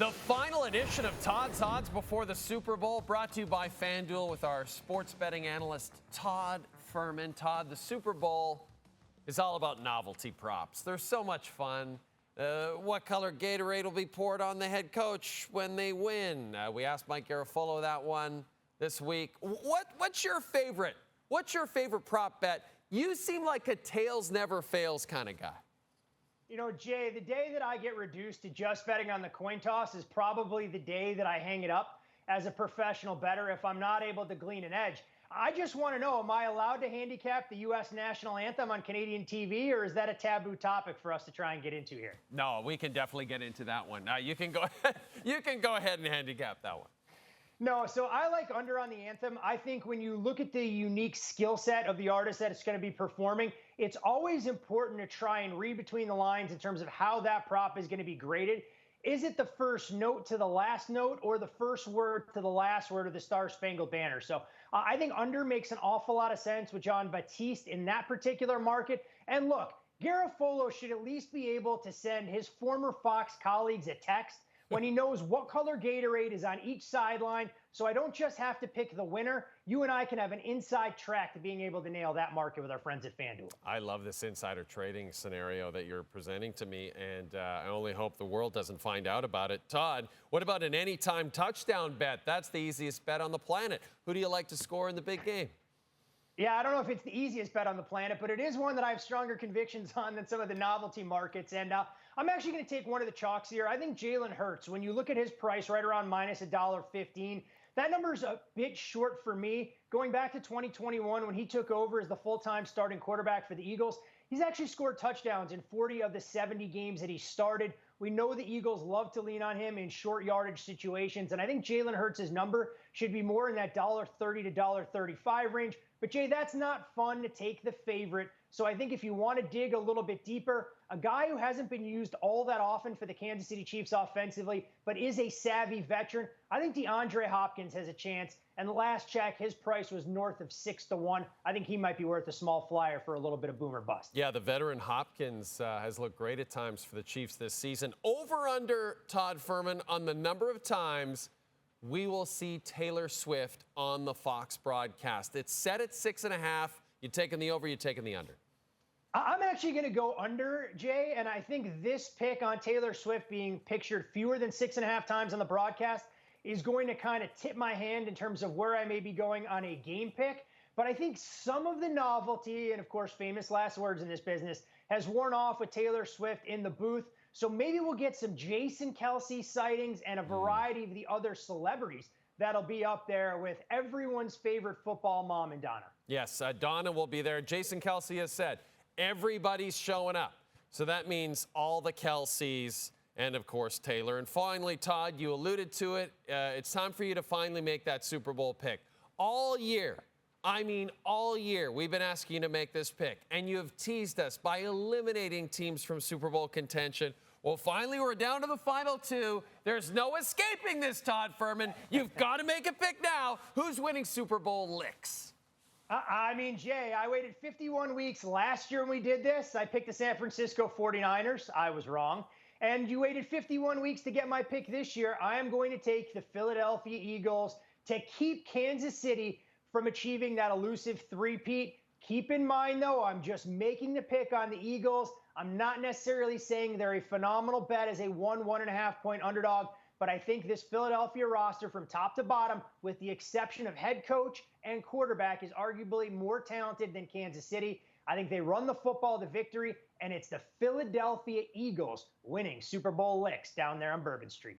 The final edition of Todd's Odds before the Super Bowl, brought to you by FanDuel with our sports betting analyst, Todd Fuhrman. Todd, the Super Bowl is all about novelty props. They're so much fun. What color Gatorade will be poured on the head coach when they win? We asked Mike Garafolo that one this week. What's your favorite? What's your favorite prop bet? You seem like a tails never fails kind of guy. You know, Jay, the day that I get reduced to just betting on the coin toss is probably the day that I hang it up as a professional bettor if I'm not able to glean an edge. I just want to know, am I allowed to handicap the U.S. national anthem on Canadian TV, or is that a taboo topic for us to try and get into here? No, we can definitely get into that one. You can go ahead and handicap that one. No, so I like under on the anthem. I think when you look at the unique skill set of the artist that it's going to be performing, it's always important to try and read between the lines in terms of how that prop is going to be graded. Is it the first note to the last note, or the first word to the last word of the Star Spangled Banner? So I think under makes an awful lot of sense with John Batiste in that particular market. And look, Garafolo should at least be able to send his former Fox colleagues a text when he knows what color Gatorade is on each sideline, so I don't just have to pick the winner. You and I can have an inside track to being able to nail that market with our friends at FanDuel. I love this insider trading scenario that you're presenting to me, and I only hope the world doesn't find out about it. Todd, what about an anytime touchdown bet? That's the easiest bet on the planet. Who do you like to score in the big game? Yeah, I don't know if it's the easiest bet on the planet, but it is one that I have stronger convictions on than some of the novelty markets. And I'm actually going to take one of the chalks here. I think Jalen Hurts, when you look at his price right around minus $1.15, that number is a bit short for me. Going back to 2021, when he took over as the full-time starting quarterback for the Eagles, he's actually scored touchdowns in 40 of the 70 games that he started. We know the Eagles love to lean on him in short yardage situations, and I think Jalen Hurts' number should be more in that $1.30 to $1.35 range. But, Jay, that's not fun to take the favorite. So I think if you want to dig a little bit deeper, a guy who hasn't been used all that often for the Kansas City Chiefs offensively, but is a savvy veteran, I think DeAndre Hopkins has a chance. And the last check, his price was north of 6-1. I think he might be worth a small flyer for a little bit of boomer bust. Yeah, the veteran Hopkins has looked great at times for the Chiefs this season. Over under, Todd Fuhrman, on the number of times we will see Taylor Swift on the Fox broadcast. It's set at 6.5. You taking the over, you taking the under? I'm actually going to go under, Jay, and I think this pick on Taylor Swift being pictured fewer than 6.5 times on the broadcast is going to kind of tip my hand in terms of where I may be going on a game pick. But I think some of the novelty, and of course, famous last words in this business, has worn off with Taylor Swift in the booth. So maybe we'll get some Jason Kelce sightings and a variety of the other celebrities that'll be up there with everyone's favorite football mom and Donna. Yes, Donna will be there. Jason Kelce has said everybody's showing up. So that means all the Kelces and, of course, Taylor. And finally, Todd, you alluded to it. It's time for you to finally make that Super Bowl pick. All year, all year, we've been asking you to make this pick. And you have teased us by eliminating teams from Super Bowl contention. Well, finally, we're down to the final two. There's no escaping this, Todd Fuhrman. You've got to make a pick now. Who's winning Super Bowl LIX? Jay, I waited 51 weeks last year when we did this. I picked the San Francisco 49ers. I was wrong. And you waited 51 weeks to get my pick this year. I am going to take the Philadelphia Eagles to keep Kansas City from achieving that elusive three-peat. Keep in mind, though, I'm just making the pick on the Eagles. I'm not necessarily saying they're a phenomenal bet as a 1.5 point underdog, but I think this Philadelphia roster from top to bottom, with the exception of head coach and quarterback, is arguably more talented than Kansas City. I think they run the football to victory, and it's the Philadelphia Eagles winning Super Bowl LIX down there on Bourbon Street.